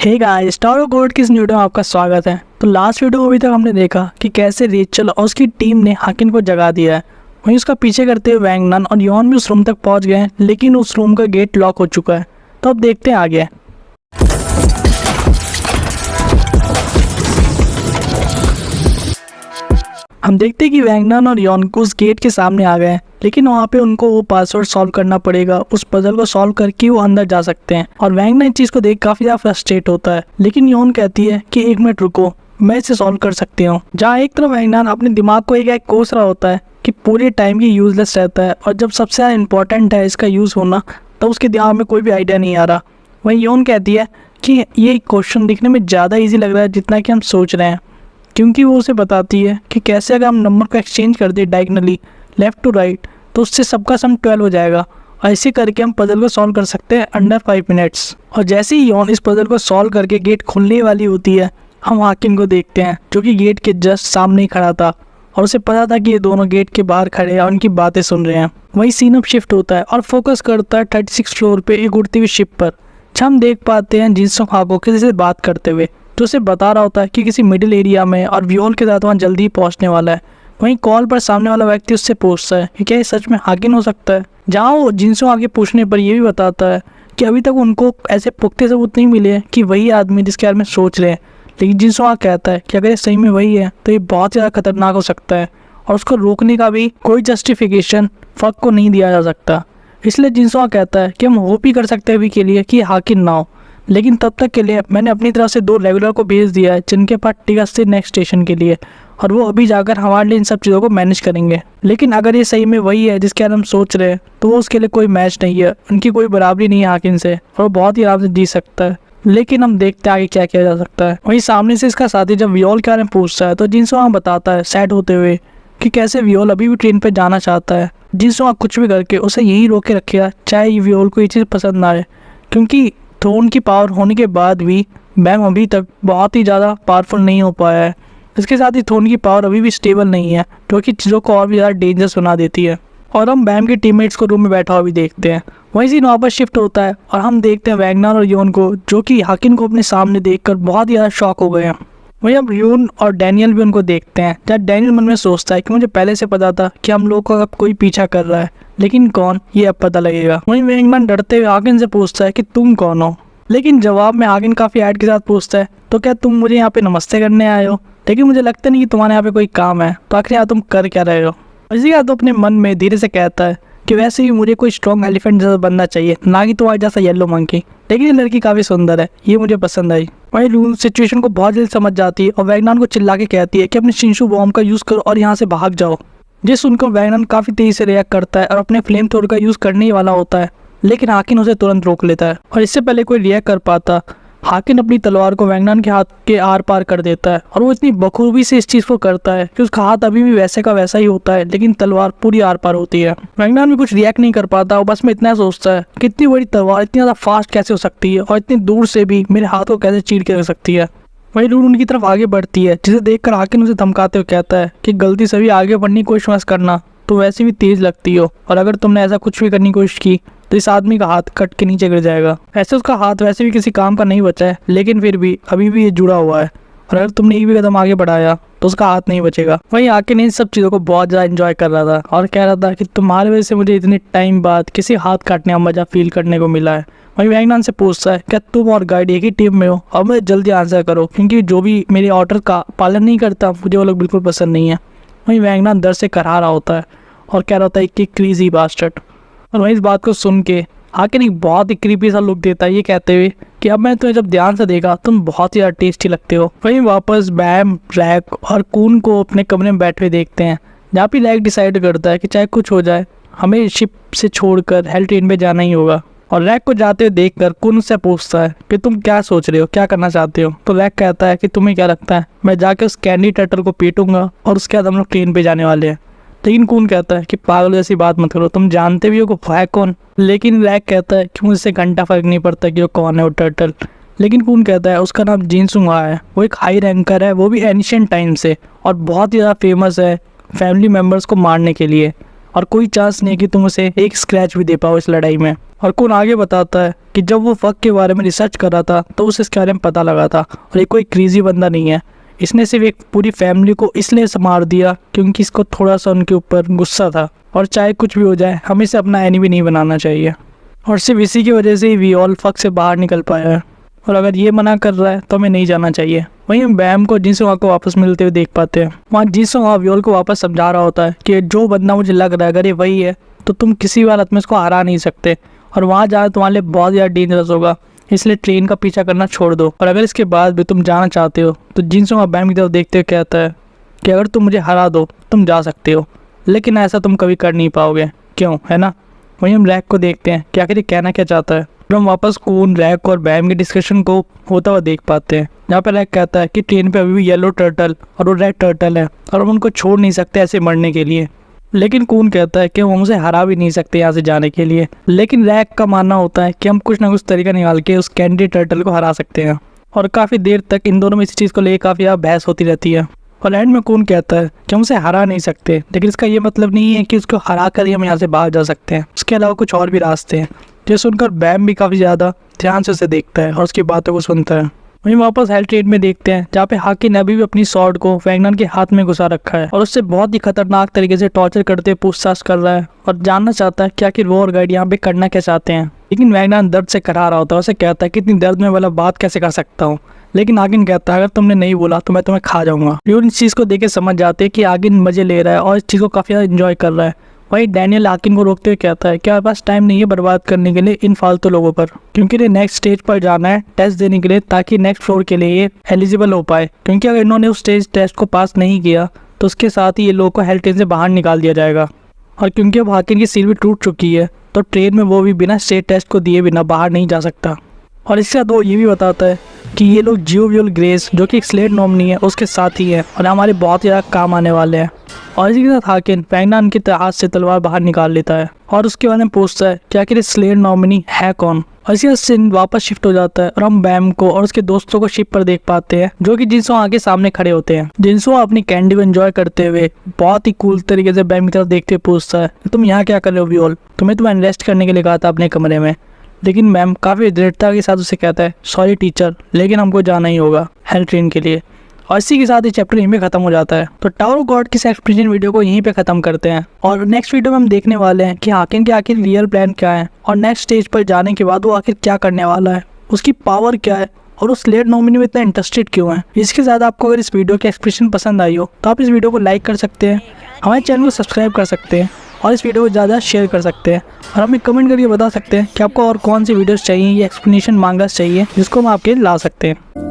Hey guys, tower code की इस video में आपका स्वागत है। तो लास्ट वीडियो में अभी तक हमने देखा कि कैसे रेचल और उसकी टीम ने हाकिन को जगा दिया है। वहीं उसका पीछे करते हुए वैंग नन और यॉन भी उस रूम तक पहुंच गए हैं, लेकिन उस रूम का गेट लॉक हो चुका है। तो अब देखते हैं आगे। हम देखते हैं कि वैंग नन और यॉन को उस गेट के सामने आ गए हैं, लेकिन वहाँ पे उनको वो पासवर्ड सॉल्व करना पड़ेगा। उस पजल को सॉल्व करके वो अंदर जा सकते हैं। और वैंग नन इस चीज़ को देख काफ़ी ज़्यादा फ्रस्ट्रेट होता है, लेकिन यॉन कहती है कि एक मिनट रुको, मैं इसे सॉल्व कर सकती हूँ। जहाँ एक तरफ वैंग नन अपने दिमाग को एक कोस रहा होता है कि पूरे टाइम ये यूजलेस रहता है, और जब सबसे ज़्यादा इंपॉर्टेंट है इसका यूज़ होना, तो उसके दिमाग में कोई भी आइडिया नहीं आ रहा। वहीं यॉन कहती है कि ये क्वेश्चन दिखने में ज़्यादा ईजी लग रहा है जितना कि हम सोच रहे हैं, क्योंकि वो उसे बताती है कि कैसे अगर हम नंबर को एक्सचेंज कर दे डायगनली लेफ़्ट टू राइट, तो उससे सबका सम 12 हो जाएगा। और ऐसे करके हम पजल को सॉल्व कर सकते हैं अंडर 5 मिनट्स। और जैसे ही यॉन इस पजल को सॉल्व करके गेट खुलने वाली होती है, हम हाकिन को देखते हैं जो कि गेट के जस्ट सामने ही खड़ा था, और उसे पता था कि ये दोनों गेट के बाहर खड़े हैं और उनकी बातें सुन रहे हैं। वही सीन अब शिफ्ट होता है और फोकस करता है 36 फ्लोर पे एक उड़ती हुई शिप पर। हम देख पाते हैं जिनसों खाको किसी से बात करते हुए, जो उसे बता रहा होता है कि किसी मिडिल एरिया में और व्योल के साथ वहाँ जल्दी ही पहुँचने वाला है। वहीं कॉल पर सामने वाला व्यक्ति उससे पूछता है कि क्या ये सच में हाकिन हो सकता है, जहाँ वो जिनसों आगे पूछने पर यह भी बताता है कि अभी तक उनको ऐसे पुख्ते सबूत नहीं मिले हैं कि वही आदमी जिसके बारे में सोच रहे हैं। लेकिन जिनसों कहता है कि अगर ये सही में वही है तो ये बहुत ज़्यादा खतरनाक हो सकता है, और उसको रोकने का भी कोई जस्टिफिकेशन फक को नहीं दिया जा सकता। इसलिए जिनसों कहता है कि हम होप ही कर सकते हैं अभी के लिए कि हाकिन ना हो, लेकिन तब तक के लिए मैंने अपनी तरफ से 2 रेगुलर को भेज दिया है जिनके पास टिकट थे नेक्स्ट स्टेशन के लिए, और वो अभी जाकर हमारे लिए इन सब चीज़ों को मैनेज करेंगे। लेकिन अगर ये सही में वही है जिसके बारे में हम सोच रहे हैं, तो वो उसके लिए कोई मैच नहीं है, उनकी कोई बराबरी नहीं है हाकिन से, और वो बहुत ही आराम से जी सकता है। लेकिन हम देखते हैं आगे क्या किया जा सकता है। वहीं सामने से इसका साथी जब व्योल के बारे में पूछता है, तो जिनसों वहाँ बताता है सैड होते हुए कि कैसे व्योल अभी भी ट्रेन पर जाना चाहता है। जिनसों कुछ भी करके उसे यही रोक के रखेगा, चाहे व्योल को ये चीज़ पसंद ना आए, क्योंकि थ्रोन की पावर होने के बाद भी बैम अभी तक बहुत ही ज़्यादा पावरफुल नहीं हो पाया है। इसके साथ ही थ्रोन की पावर अभी भी स्टेबल नहीं है, जो कि चीज़ों को और भी ज़्यादा डेंजरस बना देती है। और हम बैम के टीममेट्स को रूम में बैठा हुआ भी देखते हैं। वहीं सीन वापस शिफ्ट होता है और हम देखते हैं वैंग नन और योन को, जो कि हाकिन को अपने सामने देखकर बहुत ही ज़्यादा शॉक हो गए हैं। वहीं अब योन और डैनियल भी उनको देखते हैं, जहाँ डैनियल मन में सोचता है कि मुझे पहले से पता था कि हम लोग को अब कोई पीछा कर रहा है, लेकिन कौन, ये अब पता लगेगा। वहीं वैंग नन डरते हुए हाकिन से पूछता है कि तुम कौन हो, लेकिन जवाब में हाकिन काफ़ी ऐड के साथ पूछता है, तो क्या तुम मुझे यहाँ पे नमस्ते करने आए हो? लेकिन मुझे लगता नहीं कि तुम्हारे यहाँ पे कोई काम है, तो आखिर यहाँ तुम कर क्या रहे हो? इसी का तो अपने मन में धीरे से कहता है कि वैसे ही मुझे कोई स्ट्रॉन्ग एलिफेंट जैसा बनना चाहिए, ना कि तुम्हारे जैसा येलो मंकी। लेकिन ये लड़की काफ़ी सुंदर है, ये मुझे पसंद आई। वही लून सिचुएशन को बहुत जल्दी समझ जाती है और वैंग नन को चिल्ला के कहती है कि अपने शिंशु बॉम्ब का यूज़ करो और यहाँ से भाग जाओ। जिस सुनकर वैंग नन काफ़ी तेज़ी से रिएक्ट करता है और अपने फ्लेम थ्रोर का यूज़ करने ही वाला होता है, लेकिन हाकिन उसे तुरंत रोक लेता है। और इससे पहले कोई रिएक्ट कर पाता, हाकिन अपनी तलवार को वैंग नन के हाथ के आर पार कर देता है, और वो इतनी बखूबी से इस चीज़ को करता है कि उसका हाथ अभी भी वैसे का वैसा ही होता है, लेकिन तलवार पूरी आर पार होती है। वैंग नन भी कुछ रिएक्ट नहीं कर पाता, वो बस में इतना सोचता है कि इतनी बड़ी तलवार इतनी ज़्यादा फास्ट कैसे हो सकती है, और इतनी दूर से भी मेरे हाथ को कैसे चीर के रख सकती है। वही लून उनकी तरफ आगे बढ़ती है, जिसे देखकर हाकिन उसे धमकाते हुए कहता है कि गलती से भी आगे बढ़ने की कोशिश मत करना, तो वैसे भी तेज़ लगती हो, और अगर तुमने ऐसा कुछ भी करने की कोशिश की तो इस आदमी का हाथ कट के नीचे गिर जाएगा। ऐसे उसका हाथ वैसे भी किसी काम का नहीं बचा है, लेकिन फिर भी अभी भी ये जुड़ा हुआ है, और अगर तुमने एक भी कदम आगे बढ़ाया तो उसका हाथ नहीं बचेगा। वहीं आके इन सब चीज़ों को बहुत ज़्यादा एंजॉय कर रहा था और कह रहा था कि तुम्हारे वजह से मुझे इतने टाइम बाद किसी हाथ काटने का मज़ा फील करने को मिला है। वहीं वैंग नन से पूछता है क्या तुम और गाइड एक ही टीम में हो, और मुझे जल्दी आंसर करो, क्योंकि जो भी मेरे ऑर्डर का पालन नहीं करता मुझे वो लोग बिल्कुल पसंद नहीं है। वहीं वैंग नन डर से करहा रहा होता है और कह रहा होता है कि क्रीजी बास्टर्ड। और वहीं इस बात को सुन के हाकिन एक बहुत ही क्रीपी सा लुक देता है, ये कहते हुए कि अब मैं तुम्हें जब ध्यान से देखा तुम बहुत ही ज़्यादा टेस्टी लगते हो। वहीं वापस बैम, रैक और कून को अपने कमरे में बैठे हुए देखते हैं, जहाँ पे रैक डिसाइड करता है कि चाहे कुछ हो जाए हमें शिप से छोड़कर हेल ट्रेन पे जाना ही होगा। और रैक को जाते हुए देखकर कून उससे पूछता है कि तुम क्या सोच रहे हो, क्या करना चाहते हो? तो रैक कहता है कि तुम्हें क्या लगता है, मैं जाके उस कैंडी टर्टल को पीटूंगा और उसके बाद हम लोग ट्रेन पे जाने वाले हैं। लेकिन कून कहता है कि पागल जैसी बात मत करो, तुम जानते भी हो कि है कौन। लेकिन रैक कहता है कि मुझसे घंटा फर्क नहीं पड़ता कि वो कौन है वो टर्टल। लेकिन कून कहता है उसका नाम जिनसुंगा है, वो एक हाई रैंकर है, वो भी एंशिएंट टाइम से, और बहुत ही ज़्यादा फेमस है फैमिली मेम्बर्स को मारने के लिए। और कोई चांस नहीं कि तुम उसे एक स्क्रैच भी दे पाओ इस लड़ाई में। और कुन आगे बताता है कि जब वो फक के बारे में रिसर्च कर रहा था तो उसे इसके बारे में पता लगा था, और ये कोई क्रेजी बंदा नहीं है, इसने सिर्फ एक पूरी फैमिली को इसलिए मार दिया क्योंकि इसको थोड़ा सा उनके ऊपर गुस्सा था, और चाहे कुछ भी हो जाए हमें इसे अपना एनिमी नहीं बनाना चाहिए। और सिर्फ इसी की वजह से ही वियोल फक से बाहर निकल पाया है, और अगर ये मना कर रहा है तो हमें नहीं जाना चाहिए। वहीं हम बैम को जिनसोंग को वापस मिलते हुए देख पाते हैं। वहाँ जिनसोंग वियोल को वापस समझा रहा होता है कि जो बंदा मुझे लग रहा है अगर ये वही है तो तुम किसी भी हालत में इसको हरा नहीं सकते, और वहाँ जाना तुम्हारे लिए बहुत ज़्यादा डेंजरस होगा, इसलिए ट्रेन का पीछा करना छोड़ दो। और अगर इसके बाद भी तुम जाना चाहते हो तो जिनसोंग बैम की तरफ देखते हुए कहता है कि अगर तुम मुझे हरा दो तुम जा सकते हो, लेकिन ऐसा तुम कभी कर नहीं पाओगे, क्यों, है ना। वहीं हम रैक को देखते हैं कि आखिर ये कहना क्या चाहता है। और हम वापस कून, रैक और बैम के डिस्कशन को होता हुआ देख पाते हैं, जहाँ पे रैक कहता है कि ट्रेन पे अभी भी येलो टर्टल और वो रेड टर्टल है और हम उनको छोड़ नहीं सकते ऐसे मरने के लिए। लेकिन कून कहता है कि हम उसे हरा भी नहीं सकते यहाँ से जाने के लिए। लेकिन रैक का मानना होता है कि हम कुछ ना कुछ तरीका निकाल के उस कैंडी टर्टल को हरा सकते हैं। और काफ़ी देर तक इन दोनों में इस चीज़ को लेकर काफ़ी ज़्यादा बहस होती रहती है। और एंड में कून कहता है कि हम उसे हरा नहीं सकते, लेकिन इसका ये मतलब नहीं है कि उसको हरा कर ही हम यहाँ से बाहर जा सकते हैं, उसके अलावा कुछ और भी रास्ते हैं। ये सुनकर बैम भी काफ़ी ज़्यादा ध्यान से उसे देखता है और उसकी बातों को सुनता है। वहीं वापस हेल ट्रेन में देखते हैं जहाँ पे हाकिन ने अभी भी अपनी स्वॉर्ड को वैगनर के हाथ में घुसा रखा है और उससे बहुत ही खतरनाक तरीके से टॉर्चर करते पूछताछ कर रहा है और जानना चाहता है कि आखिर वो और गाइड यहाँ पे करना क्या चाहते हैं। लेकिन वैगनर दर्द से करा रहा होता है, उसे कहता है कि इतनी दर्द में वाला बात कैसे कर सकता हूँ। लेकिन आगिन कहता है अगर तुमने नहीं बोला तो मैं तुम्हें खा जाऊंगा। यून इस चीज़ को देख के समझ जाते हैं कि आगिन मजे ले रहा है और इस चीज़ को काफ़ी ज़्यादा इंजॉय कर रहा है। वही डैनियल आकिन को रोकते हुए कहता है कि हमारे पास टाइम नहीं है बर्बाद करने के लिए इन फालतू लोगों पर, क्योंकि इन्हें नेक्स्ट स्टेज पर जाना है टेस्ट देने के लिए, ताकि नेक्स्ट फ्लोर के लिए ये एलिजिबल हो पाए। क्योंकि अगर इन्होंने उस स्टेज टेस्ट को पास नहीं किया तो उसके साथ ही ये लोगों को हेल ट्रेन से बाहर निकाल दिया जाएगा। और क्योंकि अब हाकिन की सीट भी टूट चुकी है तो ट्रेन में वो भी बिना स्टेज टेस्ट को दिए बिना बाहर नहीं जा सकता। और इसके साथ वो ये भी बताता है कि ये लोग जियोवियल ग्रेस जो कि एक स्लेट नॉमिनी है उसके साथ ही है और हमारे बहुत ही ज़्यादा काम आने वाले हैं। और इसी के साथ हाकिन वैगनर के हाथ से तलवार बाहर निकाल लेता है और उसके बारे में पूछता है कि आखिर स्लेट नॉमिनी है कौन। और इसी सीन वापस शिफ्ट हो जाता है और हम बैम को और उसके दोस्तों को शिप पर देख पाते हैं जो कि जिनसों आगे सामने खड़े होते हैं। जिनसों अपनी कैंडी को एंजॉय करते हुए बहुत ही कूल तरीके से बैम की तरफ देखते हुए पूछता है तुम यहाँ क्या कर रहे हो वियोल, तुम्हें रेस्ट करने के लिए कहा था अपने कमरे में। लेकिन मैम काफ़ी दृढ़ता के साथ उसे कहता है सॉरी टीचर, लेकिन हमको जाना ही होगा हेल ट्रेन के लिए। और इसी के साथ ये चैप्टर यहीं पे खत्म हो जाता है। तो टावर ऑफ गॉड की इस एक्सप्लेनेशन वीडियो को यहीं पे खत्म करते हैं और नेक्स्ट वीडियो में हम देखने वाले हैं कि हाकिन के आखिर रियल प्लान क्या है और नेक्स्ट स्टेज पर जाने के बाद वो आखिर क्या करने वाला है, उसकी पावर क्या है और उस स्लेट नॉमिनी में इतना इंटरेस्टेड क्यों है। इसके साथ आपको अगर इस वीडियो की एक्सप्लेनेशन पसंद आई हो तो आप इस वीडियो को लाइक कर सकते हैं, हमारे चैनल को सब्सक्राइब कर सकते हैं और इस वीडियो को ज़्यादा शेयर कर सकते हैं और हमें कमेंट करके बता सकते हैं कि आपको और कौन सी वीडियोस चाहिए या एक्सप्लेनेशन मांगा चाहिए जिसको हम आपके ला सकते हैं।